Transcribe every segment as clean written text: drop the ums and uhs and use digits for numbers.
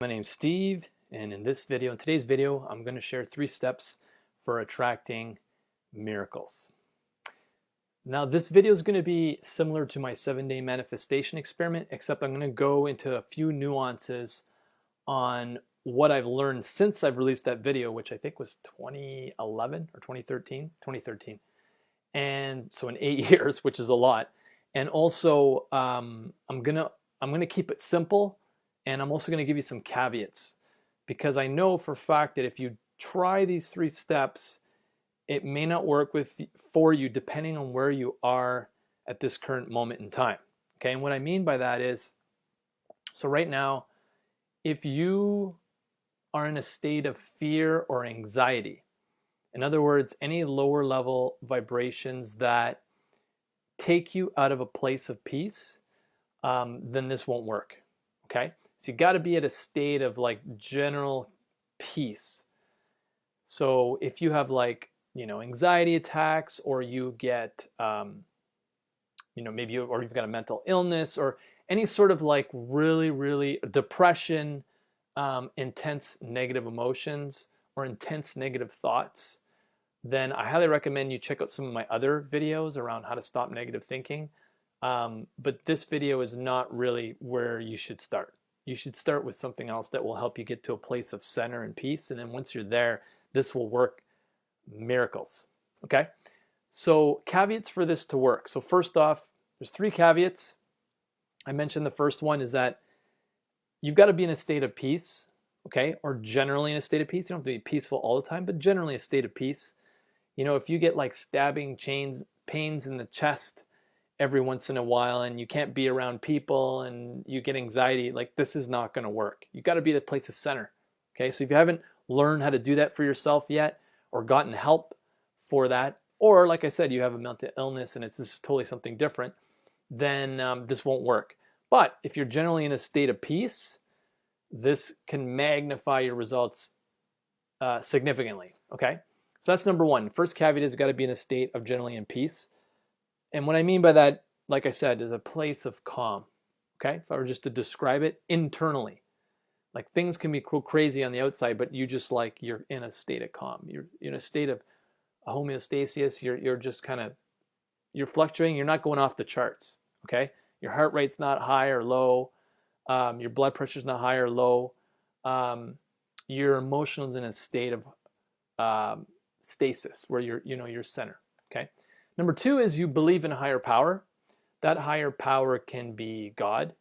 My name's Steve, and in today's video, I'm going to share 3 steps for attracting miracles. Now, this video is going to be similar to my 7-day manifestation experiment, except I'm going to go into a few nuances on what I've learned since I've released that video, which I think was 2011 or 2013, 2013. And so in 8 years, which is a lot. And also, I'm gonna keep it simple. And I'm also going to give you some caveats, because I know for a fact that if you try these 3 steps, it may not work for you depending on where you are at this current moment in time. Okay, and what I mean by that is, so right now, if you are in a state of fear or anxiety, in other words, any lower level vibrations that take you out of a place of peace, then this won't work. Okay, so you got to be at a state of like general peace. So if you have anxiety attacks, or you get maybe or you've got a mental illness, or any sort of like really depression, intense negative emotions, or intense negative thoughts, then I highly recommend you check out some of my other videos around how to stop negative thinking. But this video is not really where you should start. You should start with something else that will help you get to a place of center and peace. And then once you're there, this will work miracles. Okay? So caveats for this to work. So first off, there's 3 caveats. I mentioned the first one is that you've got to be in a state of peace, okay? Or generally in a state of peace. You don't have to be peaceful all the time, but generally a state of peace. You know, if you get like stabbing pains in the chest every once in a while, and you can't be around people, and you get anxiety, like this is not going to work. You've got to be at a place of center. Okay, so if you haven't learned how to do that for yourself yet, or gotten help for that, or like I said, you have a mental illness and it's just totally something different, then this won't work. But if you're generally in a state of peace, this can magnify your results significantly. Okay, so that's number 1. First caveat is got to be in a state of generally in peace. And what I mean by that, like I said, is a place of calm. Okay, if I were just to describe it internally, like things can be crazy on the outside, but you just you're in a state of calm. You're in a state of homeostasis. You're just you're fluctuating. You're not going off the charts. Okay, your heart rate's not high or low. Your blood pressure's not high or low. Your emotions in a state of stasis, where you're center. Okay. Number 2 is you believe in a higher power. That higher power can be God,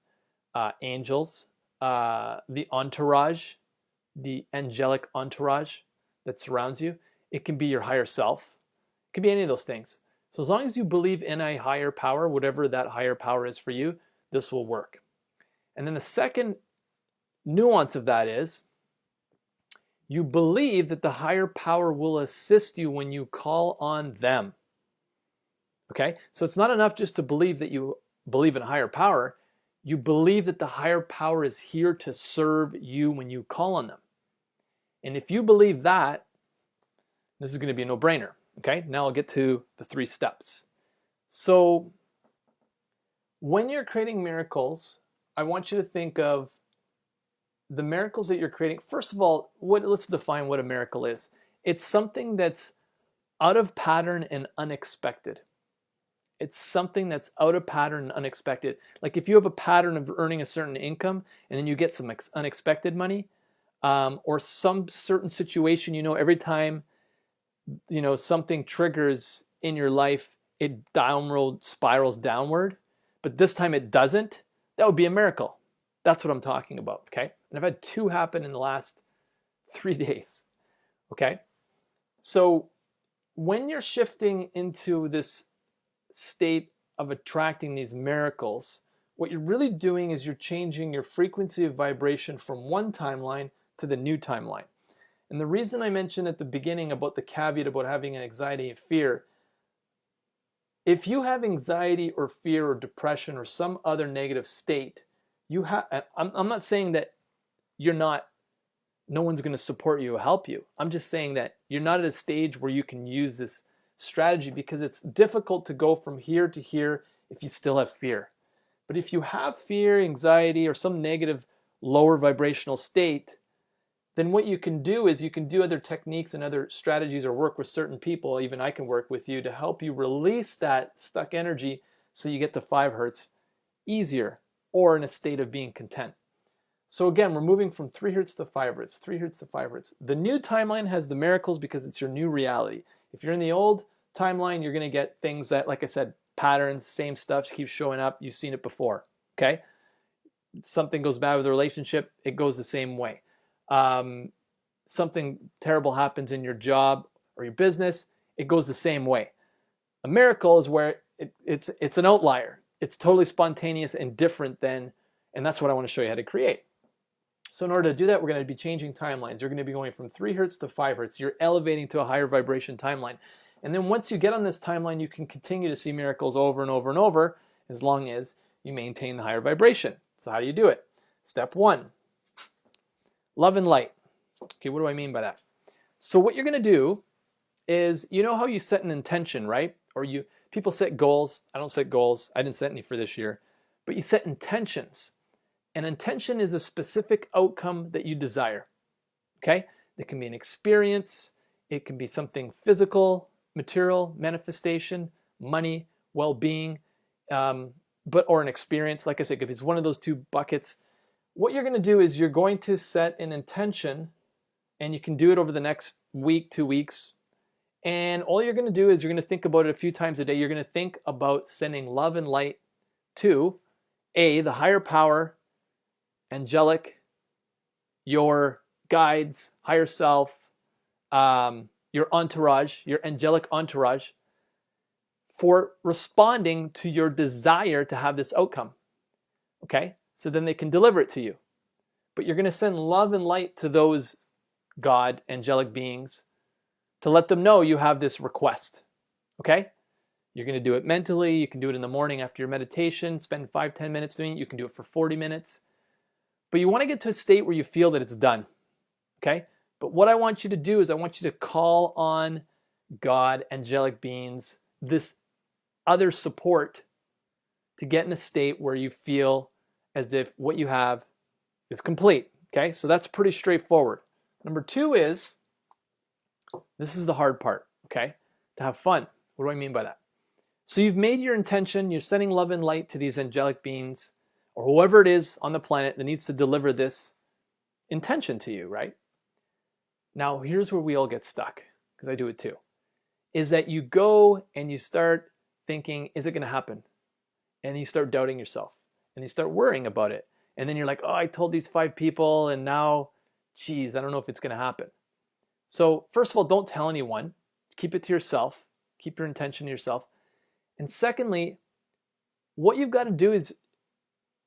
angels, the entourage, the angelic entourage that surrounds you. It can be your higher self. It can be any of those things. So as long as you believe in a higher power, whatever that higher power is for you, this will work. And then the second nuance of that is you believe that the higher power will assist you when you call on them. Okay, so it's not enough just to believe that you believe in a higher power. You believe that the higher power is here to serve you when you call on them. And if you believe that, this is going to be a no-brainer. Okay, now I'll get to the 3 steps. So when you're creating miracles, I want you to think of the miracles that you're creating. First of all, let's define what a miracle is. It's something that's out of pattern and unexpected. It's something that's out of pattern and unexpected. Like if you have a pattern of earning a certain income and then you get some unexpected money, or some certain situation, every time, something triggers in your life, it spirals downward, but this time it doesn't, that would be a miracle. That's what I'm talking about, okay? And I've had 2 happen in the last 3 days, okay? So when you're shifting into this state of attracting these miracles, what you're really doing is you're changing your frequency of vibration from one timeline to the new timeline. And the reason I mentioned at the beginning about the caveat about having anxiety and fear, if you have anxiety or fear or depression or some other negative state, I'm not saying that no one's going to support you or help you. I'm just saying that you're not at a stage where you can use this strategy, because it's difficult to go from here to here if you still have fear. But if you have fear, anxiety, or some negative lower vibrational state, then what you can do is you can do other techniques and other strategies or work with certain people. Even I can work with you to help you release that stuck energy so you get to 5 hertz easier or in a state of being content. So again, we're moving from 3 hertz to 5 hertz, 3 hertz to 5 hertz. The new timeline has the miracles because it's your new reality. If you're in the old timeline, you're going to get things that, like I said, patterns, same stuff keeps showing up. You've seen it before, okay? Something goes bad with a relationship, it goes the same way. Something terrible happens in your job or your business, it goes the same way. A miracle is where it's an outlier. It's totally spontaneous and different than, and that's what I want to show you how to create. So in order to do that, we're going to be changing timelines. You're going to be going from 3 hertz to 5 hertz. You're elevating to a higher vibration timeline. And then once you get on this timeline, you can continue to see miracles over and over and over as long as you maintain the higher vibration. So how do you do it? Step 1, love and light. Okay, what do I mean by that? So what you're going to do is, you know how you set an intention, right? Or people set goals. I don't set goals. I didn't set any for this year. But you set intentions. An intention is a specific outcome that you desire. Okay? It can be an experience. It can be something physical, material, manifestation, money, well-being, or an experience. Like I said, if it's one of those 2 buckets, what you're going to do is you're going to set an intention, and you can do it over the next week, 2 weeks. And all you're going to do is you're going to think about it a few times a day. You're going to think about sending love and light to the higher power, angelic, your guides, higher self, your entourage, your angelic entourage, for responding to your desire to have this outcome. Okay? So then they can deliver it to you. But you're going to send love and light to those God, angelic beings, to let them know you have this request. Okay? You're going to do it mentally. You can do it in the morning after your meditation. Spend 5-10 minutes doing it. You can do it for 40 minutes. But you want to get to a state where you feel that it's done. Okay? But what I want you to do is I want you to call on God, angelic beings, this other support, to get in a state where you feel as if what you have is complete. Okay? So that's pretty straightforward. Number 2 is, this is the hard part, okay? To have fun. What do I mean by that? So you've made your intention, you're sending love and light to these angelic beings, or whoever it is on the planet that needs to deliver this intention to you, right? Now, here's where we all get stuck, because I do it too, is that you go and you start thinking, is it going to happen? And you start doubting yourself, and you start worrying about it. And then you're like, oh, I told these 5 people, and now, geez, I don't know if it's going to happen. So first of all, don't tell anyone. Keep it to yourself. Keep your intention to yourself. And secondly, what you've got to do is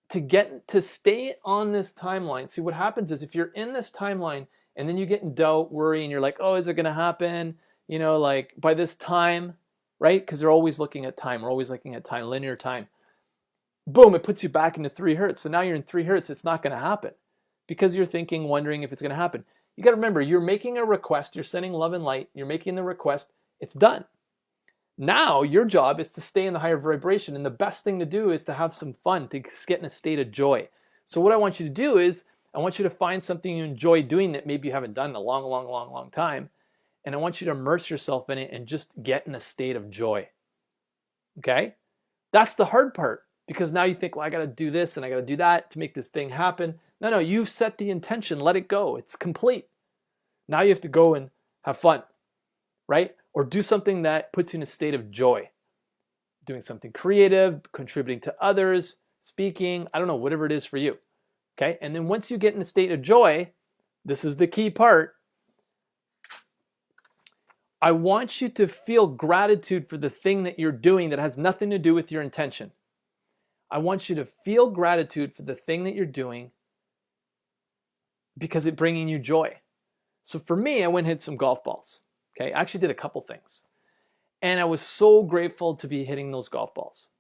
to stay on this timeline. See, what happens is if you're in this timeline and then you get in doubt, worry, and you're like, oh, is it going to happen? You know, like by this time, right? Because they're always looking at time. We're always looking at time, linear time. Boom, it puts you back into 3 hertz. So now you're in 3 hertz. It's not going to happen because you're thinking, wondering if it's going to happen. You got to remember, you're making a request. You're sending love and light. You're making the request. It's done. Now your job is to stay in the higher vibration. And the best thing to do is to have some fun, to get in a state of joy. So what I want you to do is I want you to find something you enjoy doing that maybe you haven't done in a long time. And I want you to immerse yourself in it and just get in a state of joy. Okay? That's the hard part, because now you think, well, I got to do this and I got to do that to make this thing happen. No, you've set the intention. Let it go. It's complete. Now you have to go and have fun, right? Or do something that puts you in a state of joy. Doing something creative, contributing to others, speaking, I don't know, whatever it is for you. Okay? And then once you get in a state of joy, this is the key part. I want you to feel gratitude for the thing that you're doing that has nothing to do with your intention. I want you to feel gratitude for the thing that you're doing because it's bringing you joy. So for me, I went and hit some golf balls. Okay, I actually did a couple things. And I was so grateful to be hitting those golf balls.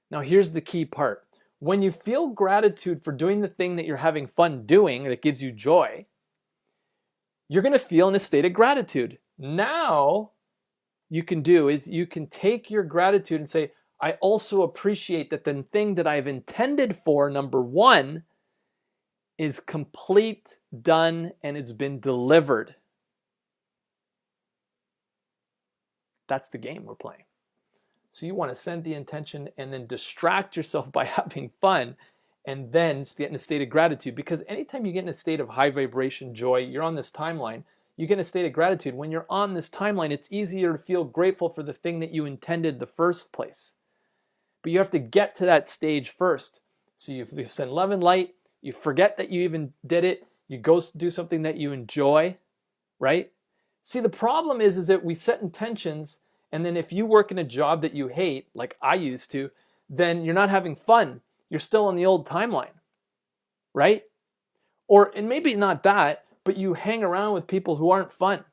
Now here's the key part. When you feel gratitude for doing the thing that you're having fun doing, that gives you joy, you're going to feel in a state of gratitude. Now, you can do is you can take your gratitude and say, I also appreciate that the thing that I've intended for, number 1, is complete, done, and it's been delivered. That's the game we're playing. So you want to send the intention and then distract yourself by having fun and then get in a state of gratitude. Because anytime you get in a state of high vibration joy, you're on this timeline, you get in a state of gratitude. When you're on this timeline, it's easier to feel grateful for the thing that you intended the first place. But you have to get to that stage first. So you send love and light, you forget that you even did it, you go do something that you enjoy, right? See, the problem is that we set intentions, and then if you work in a job that you hate, like I used to, then you're not having fun. You're still on the old timeline, right? And maybe not that, but you hang around with people who aren't fun,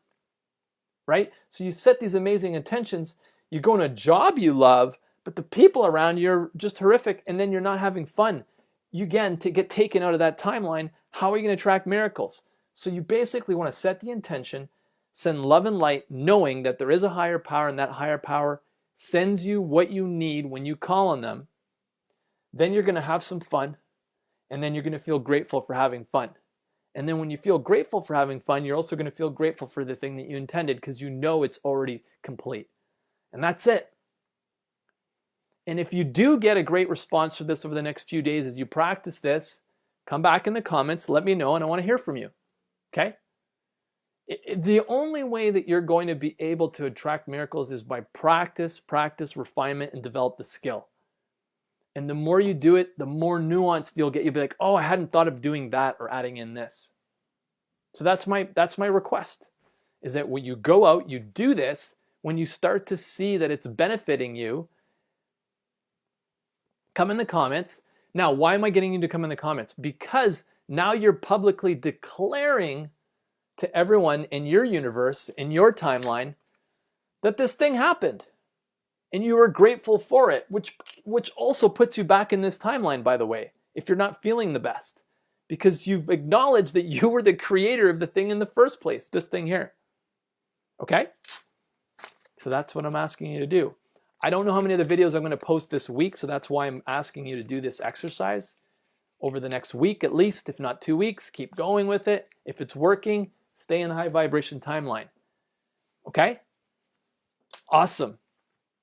right? So you set these amazing intentions, you go in a job you love, but the people around you are just horrific, and then you're not having fun. You, again, to get taken out of that timeline, how are you going to attract miracles? So you basically want to set the intention, send love and light, knowing that there is a higher power, and that higher power sends you what you need when you call on them. Then you're going to have some fun, and then you're going to feel grateful for having fun. And then when you feel grateful for having fun, you're also going to feel grateful for the thing that you intended because you know it's already complete. And that's it. And if you do get a great response for this over the next few days as you practice this, come back in the comments, let me know, and I want to hear from you. Okay? The only way that you're going to be able to attract miracles is by practice, refinement, and develop the skill. And the more you do it, the more nuanced you'll get. You'll be like, oh, I hadn't thought of doing that or adding in this. So that's my request, is that when you go out, you do this, when you start to see that it's benefiting you, come in the comments. Now, why am I getting you to come in the comments? Because now you're publicly declaring to everyone in your universe, in your timeline, that this thing happened. And you were grateful for it, which also puts you back in this timeline, by the way, if you're not feeling the best. Because you've acknowledged that you were the creator of the thing in the first place, this thing here. Okay? So that's what I'm asking you to do. I don't know how many of the videos I'm going to post this week, so that's why I'm asking you to do this exercise over the next week at least, if not 2 weeks. Keep going with it. If it's working, stay in the high vibration timeline. Okay? Awesome.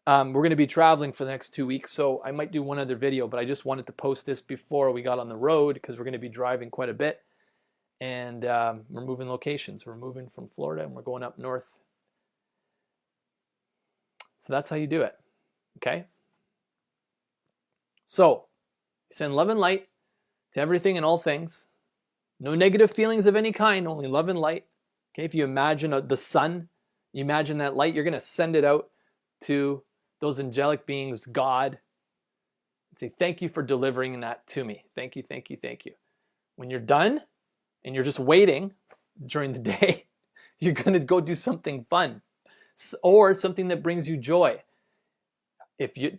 We're going to be traveling for the next 2 weeks, so I might do one other video, but I just wanted to post this before we got on the road because we're going to be driving quite a bit, and we're moving locations. We're moving from Florida, and we're going up north. So that's how you do it, okay? So, send love and light to everything and all things. No negative feelings of any kind, only love and light. Okay, if you imagine the sun, you imagine that light, you're going to send it out to those angelic beings, God, and say, thank you for delivering that to me. Thank you, thank you, thank you. When you're done and you're just waiting during the day, you're going to go do something fun or something that brings you joy.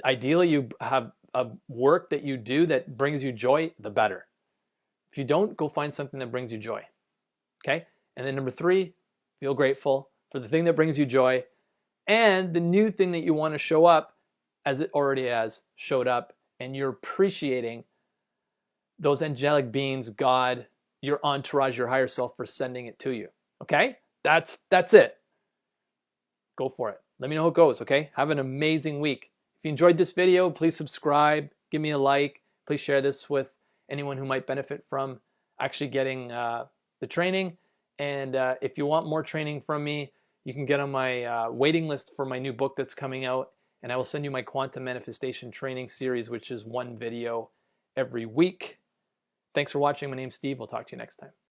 Ideally you have a work that you do that brings you joy, the better. If you don't, go find something that brings you joy. Okay? And then number 3, feel grateful for the thing that brings you joy and the new thing that you want to show up as it already has showed up, and you're appreciating those angelic beings, God, your entourage, your higher self for sending it to you. Okay? That's it. Go for it. Let me know how it goes, okay? Have an amazing week. If you enjoyed this video, please subscribe, give me a like, please share this with anyone who might benefit from actually getting the training. And if you want more training from me, you can get on my waiting list for my new book that's coming out, and I will send you my Quantum Manifestation Training Series, which is 1 video every week. Thanks for watching. My name's Steve. We'll talk to you next time.